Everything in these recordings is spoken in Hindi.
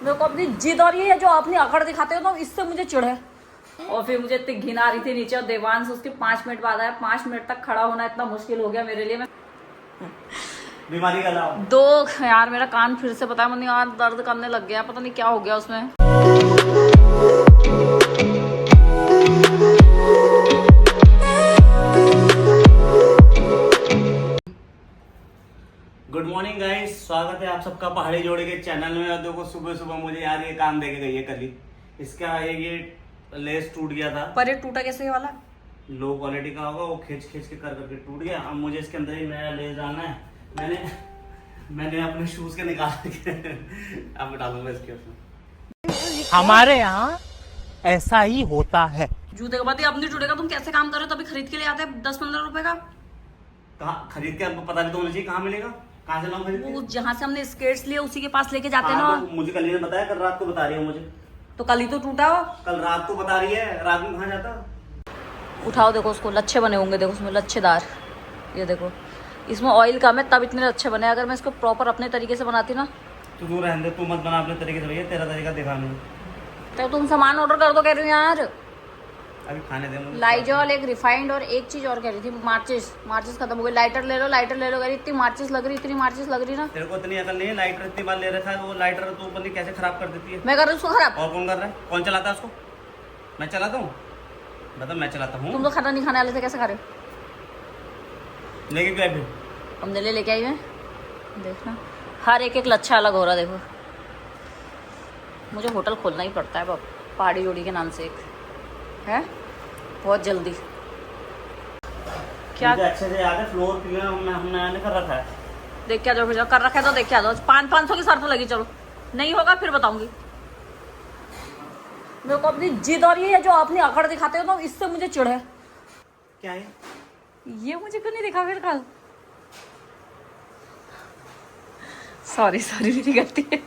मेरे को अपनी जिद और ये जो अपनी अकड़ दिखाते हो तो इससे मुझे चिढ़ है। और फिर मुझे इतनी घिन आ रही थी नीचे, और देवांश उसके 5 मिनट बाद आया। 5 मिनट तक खड़ा होना इतना मुश्किल हो गया मेरे लिए। मैं बीमारी का नाम दो यार, मेरा कान फिर से पता है मुझे यार दर्द करने लग गया, पता नहीं क्या हो गया उसमें। गुड मॉर्निंग गाइस, स्वागत है आप सबका पहाड़ी जोड़े के चैनल में। और देखो सुबह सुबह मुझे यार ये काम देके गई है कल ही। इसका ये लेस टूट गया था। पर ये टूटा कैसे ये वाला? लो क्वालिटी का होगा, वो खींच खींच के कर करके टूट गया। अब मुझे इसके अंदर ही नया लेस डालना है। मैंने अपने शूज के निकाल के अब डालूंगा इसके उसमें। हमारे यहाँ ऐसा ही होता है। जूते का बात, अब नहीं टूटेगा। तुम कैसे काम कर रहे हो? तभी खरीद के ले आते हैं 10-15 रुपए का। कहाँ खरीद के? आपको पता नहीं तो मुझे चाहिए, कहाँ मिलेगा? कहाँ से लाऊं खरीद के? वो जहाँ से हमने स्केट्स लिए उसी के पास लेके जाते हैं हाँ, ना। तो मुझे कल ही ने बताया, कल रात को बता रही है मुझे। तो कल ही तो टूटा हो। कल रात को बता रही है, रात में कहाँ जाता? उठाओ, देखो उसको लच्छे बने होंगे, देखो उसमें लच्छेदार। ये देखो इसमें ऑयल कम है तब इतने अच्छे बने। अगर मैं इसको प्रॉपर अपने तरीके से बनाती ना। तू दूर रहने दे, तू मत बना अपने तरीके से भैया, तेरा तरीका दिखा नहीं। तो तुम सामान ऑर्डर कर दो, कह रही हूँ यार। अभी खाने दे मुझे। लाइजॉल, एक रिफाइंड और एक चीज और कह रही थी, मार्चिस खत्म हो गई। लाइटर ले लो कह रही। इतनी मार्चिस लग रही ना। तेरे को इतनी अकल नहीं है, लाइटर इतनी बार ले रखा है। वो लाइटर तू पता नहीं कैसे खराब कर देती है। मैं कर रही हूँ उसको खराब। और कौन कर रहा है? कौन चलाता है उसको? मैं चलाता हूँ? बता, मैं चलाता हूँ। तुम तो खाना नहीं खाने वाले थे, कैसे खा रहे हो? लेके क्या फिर? हमने लेके आई है, देखना हर एक लच्छा अलग हो रहा। देखो मुझे होटल खोलना ही पड़ता है बाप, पहाड़ी जोड़ी के नाम से एक है, बहुत जल्दी। क्या मुझे अच्छे से याद है, फ्लोर क्लीन हमने कर रखा है। देख के आ जाओ, फिर कर रखा है तो देख के आ जाओ। 500 की शर्त लगी, चलो नहीं होगा फिर बताऊंगी। मेरे को अपनी जिद और ये जो अपनी अकड़ दिखाते हो तो इससे मुझे चिढ़ है। क्या है ये मुझे क्यों नहीं दिखा फिर कल? सॉरी मेरी गलती है।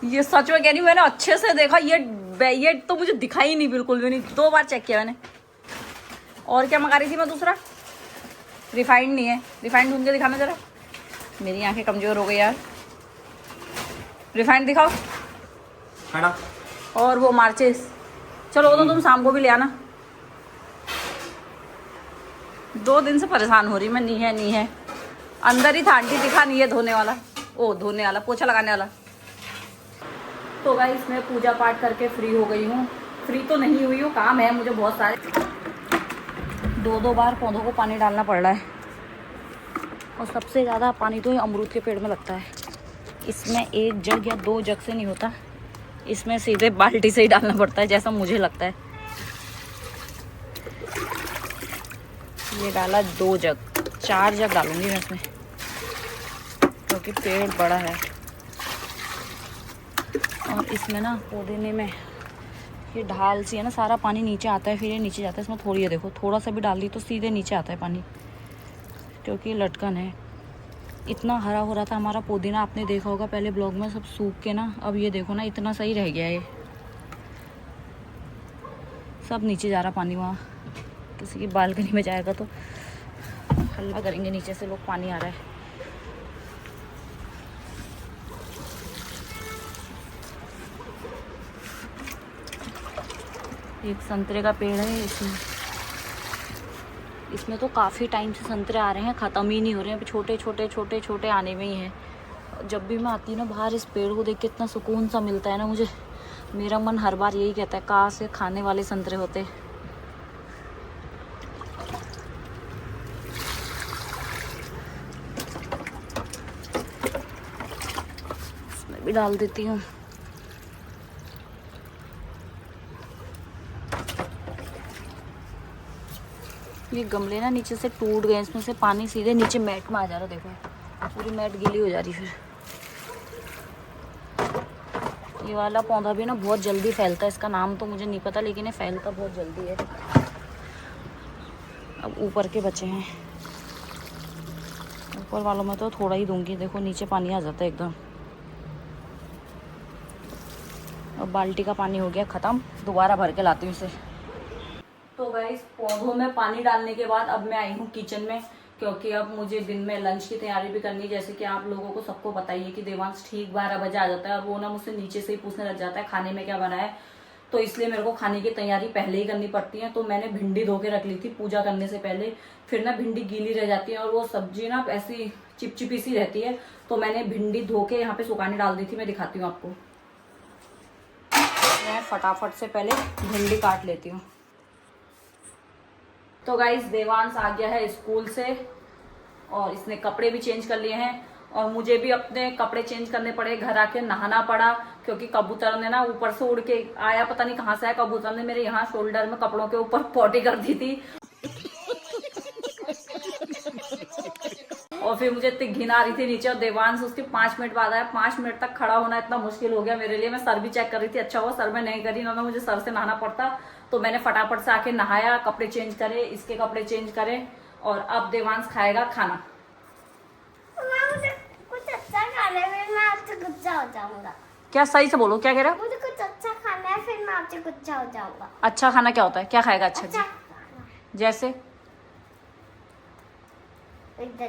ये सच में कह रही हूँ, मैंने अच्छे से देखा। ये तो मुझे दिखा ही नहीं, बिल्कुल भी नहीं। 2 बार चेक किया मैंने। और क्या मंगा रही थी मैं? दूसरा रिफाइंड नहीं है। रिफाइंड ढूंढ के दिखाना जरा, मेरी आंखें कमजोर हो गई यार। रिफाइंड दिखाओ। खड़ा। और वो मार्चिस, चलो वो तो तुम शाम को भी ले आना। 2 दिन से परेशान हो रही मैं। नहीं है अंदर ही था आंटी, दिखा नहीं है। धोने वाला पोछा लगाने वाला। तो गाइस मैं पूजा पाठ करके फ्री हो गई हूँ। फ्री तो नहीं हुई हूँ, काम है मुझे बहुत सारे। 2 बार पौधों को पानी डालना पड़ रहा है। और सबसे ज़्यादा पानी तो अमरूद के पेड़ में लगता है। इसमें 1 जग या 2 जग से नहीं होता, इसमें सीधे बाल्टी से ही डालना पड़ता है, जैसा मुझे लगता है। ये डाला 2 जग, 4 जग डालूंगी मैं इसमें, क्योंकि पेड़ बड़ा है। और इसमें ना पौधे में ये ढाल सी है ना, सारा पानी नीचे आता है, फिर ये नीचे जाता है। इसमें थोड़ी है, देखो थोड़ा सा भी डाल दी तो सीधे नीचे आता है पानी, क्योंकि ये लटकन है। इतना हरा हो रहा था हमारा पुदीना, आपने देखा होगा पहले ब्लॉग में, सब सूख के ना। अब ये देखो ना, इतना सही रह गया है। ये सब नीचे जा रहा पानी। वहाँ किसी की बालकनी में जाएगा तो हल्ला करेंगे, नीचे से लोग पानी आ रहा है। एक संतरे का पेड़ है इसमें तो काफ़ी टाइम से संतरे आ रहे हैं, ख़त्म ही नहीं हो रहे हैं। छोटे आने में ही हैं। जब भी मैं आती हूँ ना बाहर, इस पेड़ को देख के इतना सुकून सा मिलता है ना मुझे। मेरा मन हर बार यही कहता है, काश से खाने वाले संतरे होते। इसमें भी डाल देती हूँ। ये गमले ना नीचे से टूट गए, इसमें से पानी सीधे नीचे मैट में आ जा रहा। देखो पूरी मैट गीली हो जा रही। फिर ये वाला पौधा भी ना बहुत जल्दी फैलता है। इसका नाम तो मुझे नहीं पता, लेकिन ये फैलता बहुत जल्दी है। अब ऊपर के बचे हैं, ऊपर वालों में तो थोड़ा ही दूंगी। देखो नीचे पानी आ जाता है एकदम। अब बाल्टी का पानी हो गया ख़त्म, दोबारा भर के लाती हूँ इसे। तो गाइस पौधों में पानी डालने के बाद अब मैं आई हूँ किचन में। क्योंकि अब मुझे दिन में लंच की तैयारी भी करनी है। जैसे कि आप लोगों को सबको पता ही है कि देवांश ठीक 12 बजे आ जाता है और वो ना मुझसे नीचे से ही पूछने लग जाता है खाने में क्या बना है। तो इसलिए मेरे को खाने की तैयारी पहले ही करनी पड़ती है। तो मैंने भिंडी धो के रख ली थी पूजा करने से पहले, फिर ना भिंडी गीली रह जाती है और वो सब्जी ना ऐसी चिपचिपी सी रहती है। तो मैंने भिंडी धो के यहाँ पे सुखाने डाल दी थी। मैं दिखाती हूँ आपको। मैं फटाफट से पहले भिंडी काट लेती हूँ। तो गाइस देवांश आ गया है स्कूल से और इसने कपड़े भी चेंज कर लिए हैं और मुझे भी अपने कपड़े चेंज करने पड़े। घर आके नहाना पड़ा क्योंकि कबूतर ने ना ऊपर से उड़ के आया, पता नहीं कहाँ से आया। कबूतर ने मेरे यहाँ शोल्डर में कपड़ों के ऊपर पॉटी कर दी थी और फिर मुझे इतनी घिन आ रही थी नीचे। और देवांश उसके 5 मिनट बाद आया। 5 मिनट तक खड़ा होना इतना मुश्किल हो गया मेरे लिए। मैं सर भी चेक कर रही थी, अच्छा हुआ सर में नहीं करी, ना मुझे सर से नहाना पड़ता। तो मैंने फटाफट से आके नहाया, कपड़े चेंज करे, इसके कपड़े चेंज करे और अब देवांश खाएगा खाना। मुझे कुछ अच्छा खाना है, फिर मैं आपसे गुस्सा हो जाऊंगा। क्या सही से बोलो, क्या कह रहे हो? मुझे कुछ अच्छा खाना है, फिर मैं आपसे गुस्सा हो जाऊंगा। अच्छा खाना क्या होता है? क्या खाएगा अच्छा अच्छा जी? खाना जैसे इडली,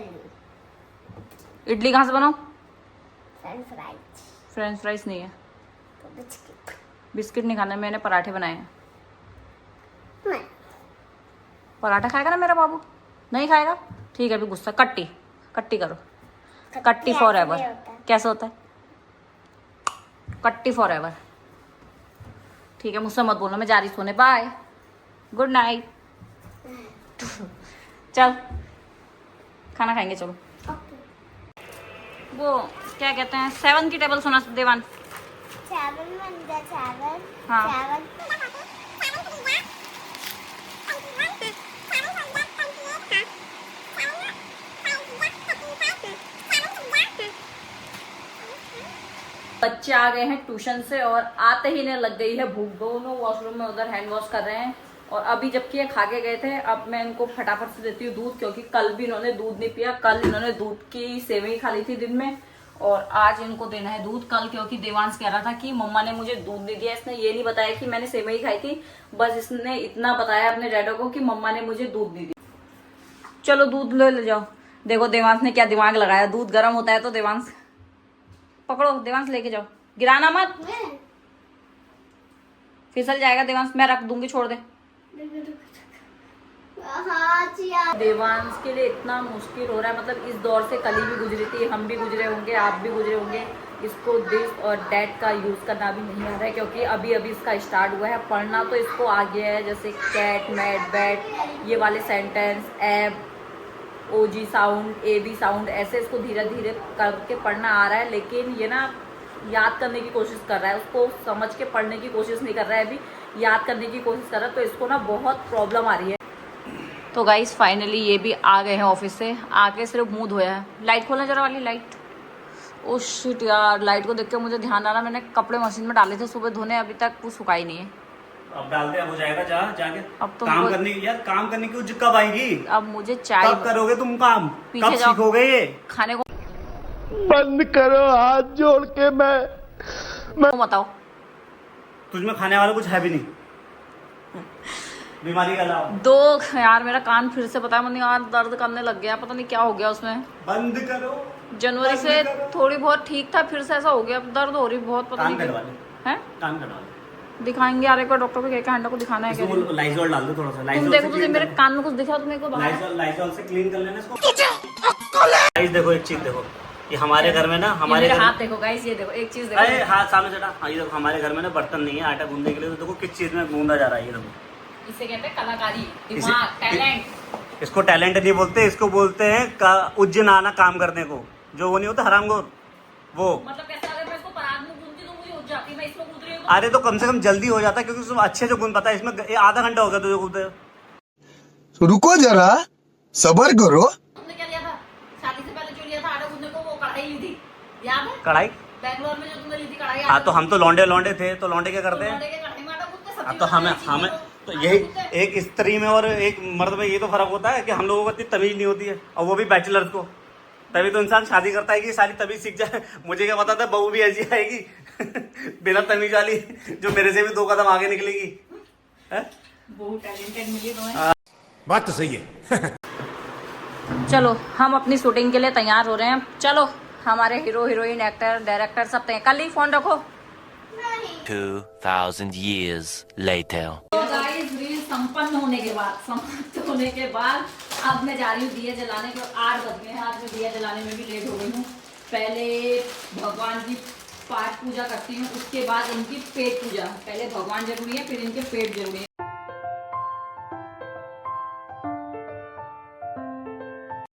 इडली कहाँ से बनाओ? फ्रेंच फ्राइज, फ्रेंच फ्राइज नहीं है। तो बिस्किट बिस्किट नहीं खाना, मैंने पराठे बनाए हैं। नहीं, पराठा खाएगा ना मेरा बाबू? नहीं खाएगा? ठीक है, अभी गुस्सा कट्टी कट्टी करो। कट्टी फॉर ऐसे एवर। नहीं होता है। कैसे होता है? कट्टी फॉर एवर। ठीक है, मुझसे मत बोलना, मैं जा रही सोने। Bye, good night. चल खाना खाएंगे, चलो। ओके। वो क्या कहते हैं 7 की टेबल सुना देवान? चावल बन गया, चावल। हाँ। चावल बच्चे आ गए हैं ट्यूशन से और आते ही इन्हें लग गई है भूख। दोनों वॉशरूम में उधर हैंड वॉश कर रहे हैं और अभी जबकि ये खा के गए थे। अब मैं इनको फटाफट से देती हूँ दूध, क्योंकि कल भी इन्होंने दूध नहीं पिया। कल इन्होंने दूध की सेवई खा ली थी दिन में और आज इनको देना है दूध। कल क्योंकि देवांश कह रहा था कि मम्मा ने मुझे दूध नहीं दिया। इसने ये नहीं बताया कि मैंने सेवई खाई थी, बस इसने इतना बताया अपने डैडो को कि मम्मा ने मुझे दूध नहीं दिया। चलो दूध ले जाओ। देखो देवांश ने क्या दिमाग लगाया, दूध गर्म होता है तो देवांश पकड़ो, देवांश लेके जाओ, गिराना मत, फिसल जाएगा देवांश। मैं रख दूंगी, छोड़ दे। देवांश के लिए इतना मुश्किल हो रहा है, मतलब इस दौर से कल ही भी गुजरी थी, हम भी गुजरे होंगे, आप भी गुजरे होंगे। इसको दिस और डैट का यूज करना भी नहीं आ रहा है, क्योंकि अभी अभी इसका स्टार्ट हुआ है। पढ़ना तो इसको आ गया है, जैसे कैट, मैट, बैट, ये वाले सेंटेंस, एब, ओजी साउंड, एबी साउंड, ऐसे इसको धीरे धीरे करके पढ़ना आ रहा है। लेकिन ये ना याद करने की कोशिश कर रहा है, उसको समझ के पढ़ने की कोशिश नहीं कर रहा है, अभी याद करने की कोशिश कर रहा है। तो इसको ना बहुत प्रॉब्लम आ रही है। तो गाइस फाइनली ये भी आ गए हैं ऑफिस से। आके सिर्फ मुंह धोया है। लाइट खोलना जरा वाली लाइट। ओ शिट यार, लाइट को देख के मुझे ध्यान आ रहा, मैंने कपड़े मशीन में डाले थे सुबह धोने, अभी तक वो सुखाई नहीं है। अब डाल दे, अब हो जाएगा। जा जाके अब तो काम करने की, यार काम करने की कब आएगी? अब मुझे चाय, कब करोगे तुम काम? पीछे कब जाओ। सीखोगे ये? खाने को बंद करो हाथ जोड़ के। मैं बताओ। तुझमें खाने वाला कुछ है भी नहीं, बीमारी का अलावा। दो यार, मेरा कान फिर से पता है मुझे यार दर्द करने लग गया, पता नहीं क्या हो गया उसमें। बंद करो। जनवरी बंद से करो। थोड़ी बहुत ठीक था, फिर से ऐसा हो गया, दर्द हो रही बहुत, पता कान नहीं कटवा ले, है। कान कटवा ले। दिखाएंगे यार एक बार डॉक्टर को, क्या हैंडल को दिखाना है क्या? इसको लाइजॉल डाल दो थोड़ा सा। तुम लाइजॉल देखो, से तुझे clean मेरे कर कान में कुछ दिखा, तुम्हें को ले। बाहर लाइजॉल से क्लीन कर लेना इसको। गाइस देखो एक चीज देखो, ये हमारे घर में ना, हमारे मेरे घर हाथ देखो गाइस, ये देखो एक चीज अरे देखो। हाथ सामने चढ़ा। हाँ ये देखो, हमारे घर में ना बर्तन नहीं है आटा गूंदने के लिए, तो देखो किस चीज में गूंदा जा रहा है। ये देखो, इसे कहते हैं कलाकारी, इसे- दिमाग, टैलेंट। इसको टैलेंट नहीं बोलते, इसको बोलते हैं उज्जैन आना काम करने को, जो वो नहीं होता हरामखोर वो। मतलब कैसे, अगर मैं इसको परात में गूंथती तो मुझे उठ जाती, मैं इसको गूंथ रही हूँ तो अरे तो कम से कम जल्दी हो जाता है, क्योंकि उसमें अच्छे से गूंद पाता है। इसमें आधा घंटा हो गया तुझे गूंदते। रुको जरा, सबर करो। तुमने क्या लिया था शादी से पहले? जो लिया था आटा गूंथने को, वो कढ़ाई ली थी, याद है? कढ़ाई? बैंगलोर में जो तुमने ली थी कढ़ाई। हाँ तो हम तो लौंडे थे, तो लौंडे क्या करते हैं? लौंडे के कढ़ाई में आटा गूंथते, सब्जी हाँ तो बनाते, हमें चीज़ तो को यही आटा गूंथते। एक स्त्री में और एक मर्द में ये तो फर्क होता है कि हम लोगों को इतनी तमीज नहीं होती है, और वो भी बैचलर्स को। तभी तो इंसान शादी करता है कि सारी तमीज सीख जाए। मुझे क्या पता था बहू भी ऐसी आएगी बिना तमीज वाली, जो मेरे से भी 2 कदम आगे निकलेगी। बहुत टैलेंटेड मिली तुम्हें। बात तो सही है। चलो हम अपनी शूटिंग के लिए तैयार हो रहे हैं। चलो हमारे हीरो हीरोइन एक्टर डायरेक्टर सब तैयार। कल ही फोन रखो। 2000 years later. तो गाइस रील संपन्न होने के बाद, समाप्त होने के बाद अब मैं जा रही हूँ दिए जलाने के। 8 बज गए हैं, आज मैं दिया जलाने में भी लेट हो गई हूँ। पहले भगवान की पाठ पूजा करती हूँ, उसके बाद इनकी पेट पूजा। पहले भगवान जरूरी है, फिर इनके पेट जरूरी है।